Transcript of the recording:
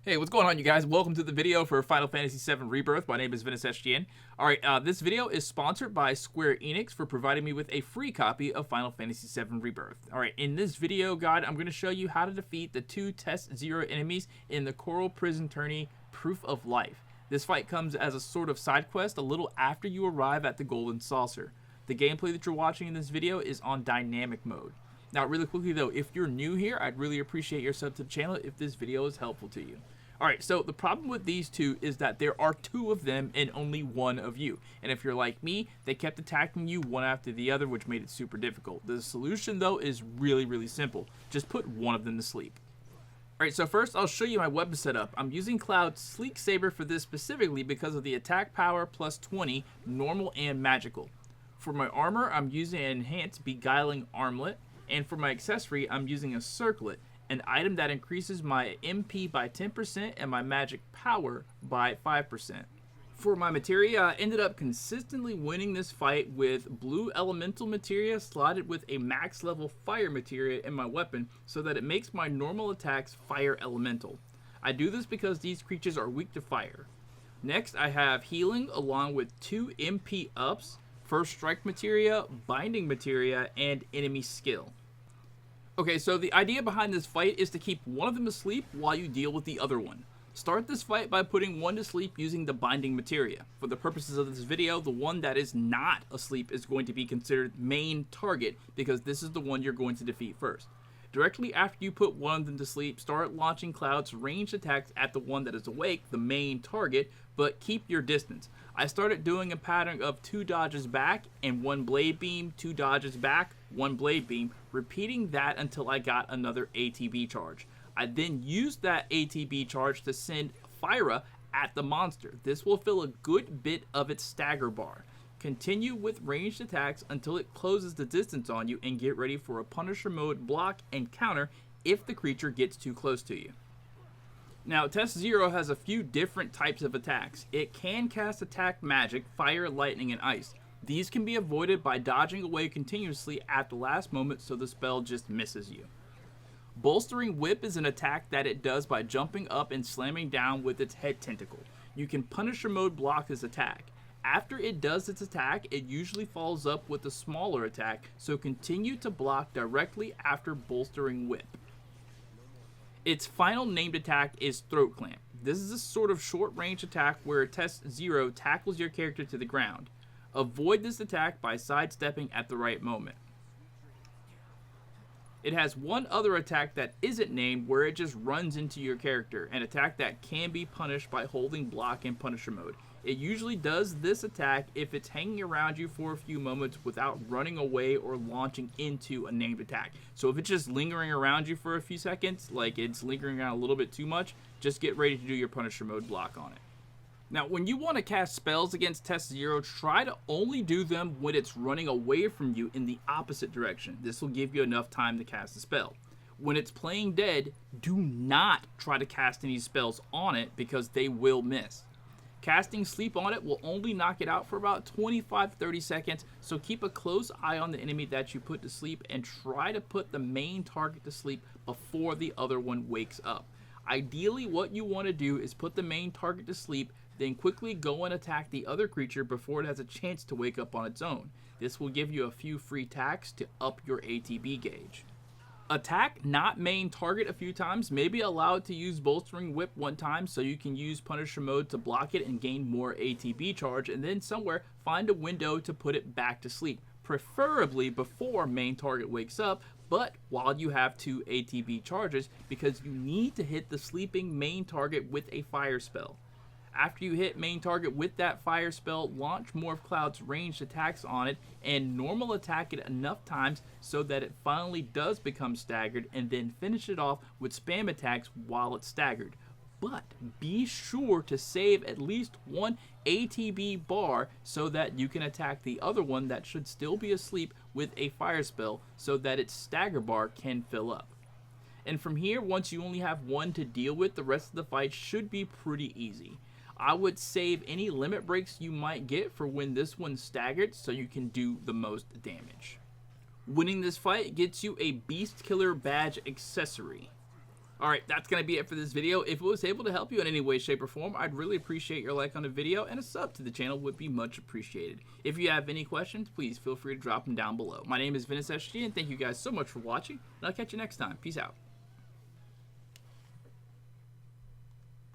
Hey, what's going on, you guys? Welcome to the video for Final Fantasy VII Rebirth. My name is VINISSGN. Alright, this video is sponsored by Square Enix for providing me with a free copy of Final Fantasy VII Rebirth. Alright, in this video guide, I'm going to show you how to defeat the two Test Zero enemies in the Coral Prison Tourney Proof of Life. This fight comes as a sort of side quest a little after you arrive at the Golden Saucer. The gameplay that you're watching in this video is on dynamic mode. Now, really quickly though, if you're new here, I'd really appreciate your sub to the channel if this video is helpful to you. Alright, so the problem with these two is that there are two of them and only one of you. And if you're like me, they kept attacking you one after the other, which made it super difficult. The solution though is really simple. Just put one of them to sleep. Alright, so first I'll show you my weapon setup. I'm using Cloud's Sleek Saber for this specifically because of the attack power plus 20, normal and magical. For my armor, I'm using an enhanced Beguiling Armlet. And for my accessory, I'm using a circlet, an item that increases my MP by 10% and my magic power by 5%. For my materia, I ended up consistently winning this fight with blue elemental materia slotted with a max level fire materia in my weapon so that it makes my normal attacks fire elemental. I do this because these creatures are weak to fire. Next, I have healing along with 2 MP ups, first strike materia, binding materia, and enemy skill. Okay, so the idea behind this fight is to keep one of them asleep while you deal with the other one. Start this fight by putting one to sleep using the binding materia. For the purposes of this video, the one that is not asleep is going to be considered main target because this is the one you're going to defeat first. Directly after you put one of them to sleep, start launching Cloud's ranged attacks at the one that is awake, the main target, but keep your distance. I started doing a pattern of 2 dodges back and 1 blade beam, 2 dodges back, 1 blade beam, repeating that until I got another ATB charge. I then used that ATB charge to send Fyra at the monster. This will fill a good bit of its stagger bar. Continue with ranged attacks until it closes the distance on you and get ready for a Punisher mode block and counter if the creature gets too close to you. Now, Test Zero has a few different types of attacks. It can cast attack magic, fire, lightning, and ice. These can be avoided by dodging away continuously at the last moment so the spell just misses you. Bolstering Whip is an attack that it does by jumping up and slamming down with its head tentacle. You can Punisher mode block this attack. After it does its attack, it usually follows up with a smaller attack, so continue to block directly after Bolstering Whip. Its final named attack is Throat Clamp. This is a sort of short range attack where Test Zero tackles your character to the ground. Avoid this attack by sidestepping at the right moment. It has one other attack that isn't named where it just runs into your character, an attack that can be punished by holding block in Punisher mode. It usually does this attack if it's hanging around you for a few moments without running away or launching into a named attack. So if it's just lingering around you for a few seconds, like it's lingering around a little bit too much, just get ready to do your Punisher mode block on it. Now, when you want to cast spells against Test Zero, try to only do them when it's running away from you in the opposite direction. This will give you enough time to cast the spell. When it's playing dead, do not try to cast any spells on it because they will miss. Casting sleep on it will only knock it out for about 25-30 seconds, so keep a close eye on the enemy that you put to sleep and try to put the main target to sleep before the other one wakes up. Ideally, what you want to do is put the main target to sleep, then quickly go and attack the other creature before it has a chance to wake up on its own. This will give you a few free attacks to up your ATB gauge. Attack not main target a few times, maybe allow it to use Bolstering Whip one time so you can use Punisher mode to block it and gain more ATB charge, and then somewhere find a window to put it back to sleep, preferably before main target wakes up, but while you have 2 ATB charges because you need to hit the sleeping main target with a fire spell. After you hit main target with that fire spell, launch more of Cloud's ranged attacks on it and normal attack it enough times so that it finally does become staggered, and then finish it off with spam attacks while it's staggered. But be sure to save at least 1 ATB bar so that you can attack the other one that should still be asleep with a fire spell so that its stagger bar can fill up. And from here, once you only have one to deal with, the rest of the fight should be pretty easy. I would save any limit breaks you might get for when this one's staggered so you can do the most damage. Winning this fight gets you a Beast Killer badge accessory. Alright, that's going to be it for this video. If it was able to help you in any way, shape, or form, I'd really appreciate your like on the video, and a sub to the channel would be much appreciated. If you have any questions, please feel free to drop them down below. My name is VII, and thank you guys so much for watching, and I'll catch you next time. Peace out.